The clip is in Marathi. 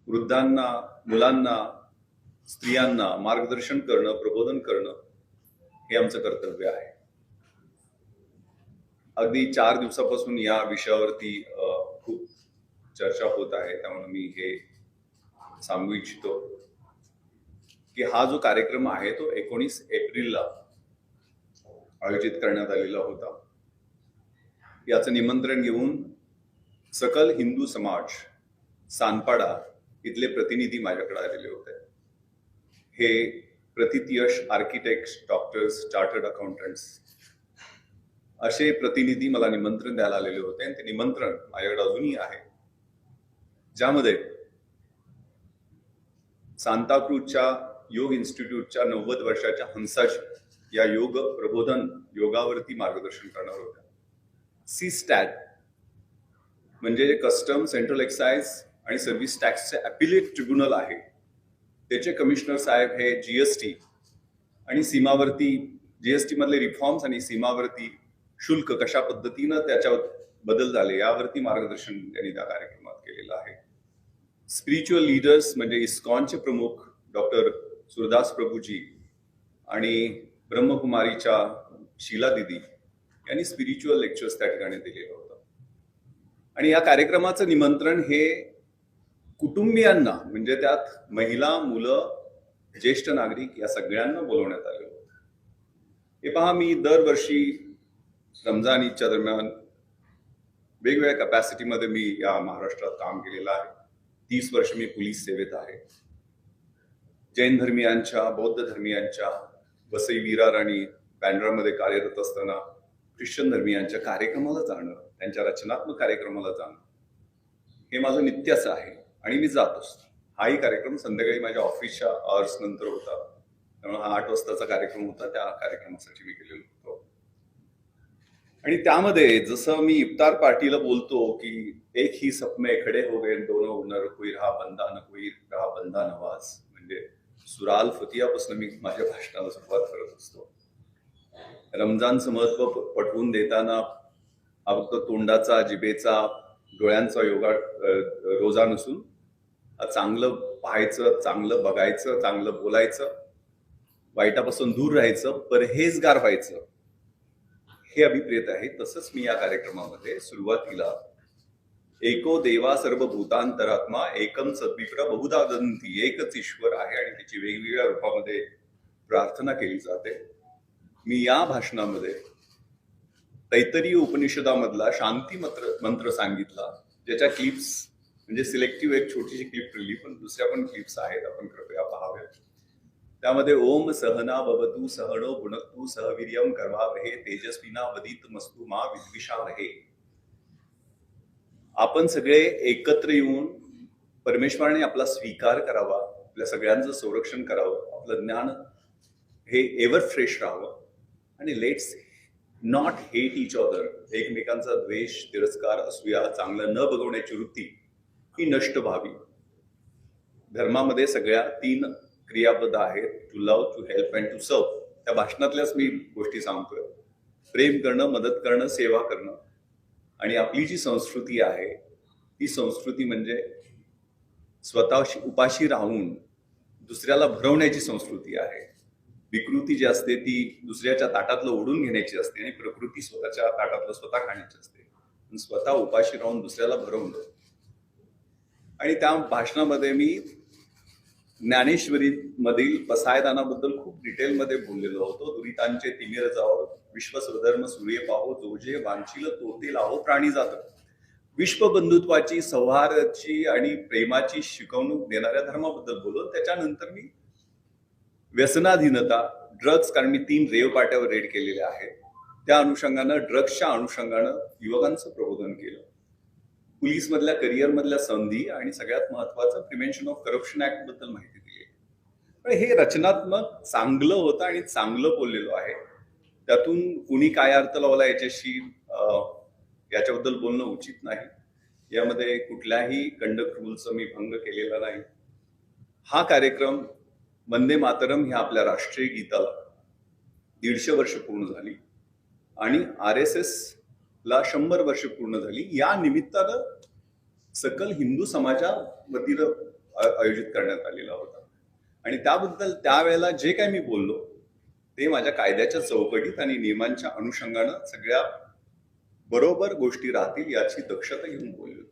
वृद्धांना, मुलांना, स्त्रियांना मार्गदर्शन करणं, प्रबोधन करणं हे आमचं कर्तव्य आहे. अगदी 4 दिवसापासून या विषयावरती खूप चर्चा होत आहे. त्यामुळे मी हे सांगू इच्छितो की हा जो कार्यक्रम आहे तो 19 एप्रिलला आयोजित करण्यात आलेला होता. याचं निमंत्रण घेऊन सकल हिंदू समाज सानपाडा इथले प्रतिनिधी माझ्याकडे आलेले होते. हे प्रतियश आर्किटेक्ट्स, डॉक्टर्स, चार्टर्ड अकाउंटंट्स असे प्रतिनिधी मला निमंत्रण द्यायला आलेले होते आणि ते निमंत्रण माझ्याकडे अजूनही आहे, ज्यामध्ये सांताक्रूजच्या योग इन्स्टिट्यूटच्या 90 वर्षाच्या हंसाजी या योग प्रबोधन योगावरती मार्गदर्शन करणार होत्या. सी-स्टॅट म्हणजे कस्टम, सेंट्रल एक्साइज आणि सर्व्हिस टॅक्सचे अपिलेट ट्रिब्युनल आहे, त्याचे कमिशनर साहेब हे जीएसटी आणि सीमावर्ती जीएसटी मधले रिफॉर्म्स आणि सीमावर्ती शुल्क कशा पद्धतीनं त्याच्यावर बदल झाले यावरती मार्गदर्शन त्यांनी त्या कार्यक्रमात केलेलं आहे. स्पिरिच्युअल लीडर्स म्हणजे इस्कॉनचे प्रमुख डॉक्टर सुरदास प्रभूजी आणि ब्रह्मकुमारीच्या शीला दिदी यांनी स्पिरिच्युअल लेक्चर्स त्या ठिकाणी दिलेलं होतं. आणि या कार्यक्रमाचं निमंत्रण हे कुटुंबियांना म्हणजे त्यात महिला, मुलं, ज्येष्ठ नागरिक या सगळ्यांना बोलवण्यात आले होते. हे पहा, मी दरवर्षी रमजान ईदच्या दरम्यान वेगवेगळ्या कॅपॅसिटीमध्ये मी या महाराष्ट्रात काम केलेलं आहे. 30 वर्ष मी पोलीस सेवेत आहे. जैन धर्मियांच्या, बौद्ध धर्मियांच्या, वसई विरार आणि बँड्रामध्ये कार्यरत असताना ख्रिश्चन धर्मियांच्या कार्यक्रमाला जाणं, त्यांच्या रचनात्मक कार्यक्रमाला जाणं हे माझं नित्याचं आहे आणि मी जात असतो. हाही कार्यक्रम संध्याकाळी माझ्या ऑफिसच्या आवर्स नंतर होता, त्यामुळे हा 8 वाजताचा कार्यक्रम होता. त्या कार्यक्रमासाठी मी गेलेलो होतो. आणि त्यामध्ये जसं मी इफ्तार पार्टीला बोलतो की एक ही सपने खडे हो गए दोनों हुनर, कोई रहा बंदा न कोई रहा बंदा नवाज, म्हणजे सुराल फतियापासून मी माझ्या भाषणाला सुरुवात करत असतो. रमजानचं महत्व पटवून देताना फक्त तोंडाचा, जिभेचा, डोळ्यांचा रोजा नसून चांगलं पाहायचं, चांगलं बघायचं, चांगलं बोलायचं, वाईटापासून दूर राहायचं, परहेजगार व्हायचं हे अभिप्रेत आहे. तसंच मी या कार्यक्रमामध्ये सुरुवातीला एको देवा सर्व भूतांतरात्मा एकम सद्विप्र बहुधा दंती, एकच ईश्वर आहे आणि त्याची वेगवेगळ्या रूपामध्ये प्रार्थना केली जाते. मी या भाषणामध्ये तैत्तरीय उपनिषदामधला शांती मंत्र सांगितला, ज्याच्या क्लिप्स म्हणजे सिलेक्टिव्ह एक छोटीशी क्लिप ठेवली, पण दुसऱ्या पण क्लिप्स आहेत, आपण कृपया पाहाव्या. त्यामध्ये ओम सहना भवतु सहनो भुनक्तु सहवीर्यम कर्वावहे तेजस्विना वदित मस्तु मा विद्विषावहे. आपण सगळे एकत्र येऊन परमेश्वराने आपला स्वीकार करावा, आपल्या सगळ्यांचं संरक्षण करावं, आपलं ज्ञान हे एव्हर फ्रेश राहावं आणि let's not hate each other. एकमेकांचा द्वेष, तिरस्कार, असूया, चांगलं न बघवण्याची वृत्ती ही नष्ट व्हावी. धर्मामध्ये सगळ्या 3 क्रियापद आहेत, to love, to help and to serve. त्या भाषणातल्याच मी गोष्टी सांगतोय. प्रेम करणं, मदत करणं, सेवा करणं. आणि आपली जी संस्कृती आहे ती संस्कृती म्हणजे स्वतःशी उपाशी राहून दुसऱ्याला भरवण्याची संस्कृती आहे. विकृती जी असते ती दुसऱ्याच्या ताटातलं ओढून घेण्याची असते आणि प्रकृती स्वतःच्या ताटातलं स्वतः खाण्याची असते. पण स्वतः उपाशी राहून दुसऱ्याला भरवणं. आणि त्या भाषणामध्ये मी ज्ञानेश्वरी मधील पसायदानाबद्दल खूप डिटेलमध्ये बोललेलो होतो. दुरितांचे तिमिर जाओ, विश्व स्वधर्म सूर्य पाहो, जोजे वांछील तोते लाहो प्राणी जात. विश्वबंधुत्वाची, सौहार्दाची आणि प्रेमाची शिकवणूक देणाऱ्या धर्माबद्दल बोललो. त्याच्यानंतर मी व्यसनाधीनता, ड्रग्ज, कारण मी 3 रेव पाट्यावर रेड केलेले आहेत, त्या अनुषंगानं, ड्रग्सच्या अनुषंगानं युवकांचं प्रबोधन केलं. पोलीस मधल्या करिअर मधल्या संधी आणि सगळ्यात महत्वाचं प्रिव्हेन्शन ऑफ करप्शन ऍक्ट बद्दल माहिती दिली. पण हे रचनात्मक चांगलं होतं आणि चांगलं बोललेलो आहे. त्यातून कुणी काय अर्थ लावला याच्याबद्दल बोलणं उचित नाही. यामध्ये कुठल्याही कंडक्ट रूलचं मी भंग केलेला नाही. हा कार्यक्रम वंदे मातरम ह्या आपल्या राष्ट्रीय गीताला 150 वर्ष पूर्ण झाली आणि RSS ला 100 वर्ष पूर्ण झाली. या निमित्तानं सकल हिंदू समाजा वतीनं आयोजित करण्यात आलेला होता. आणि त्याबद्दल त्यावेळेला जे काही मी बोललो ते माझ्या कायद्याच्या चौकटीत आणि नियमांच्या अनुषंगानं सगळ्या बरोबर गोष्टी राहतील याची दक्षता घेऊन बोललो.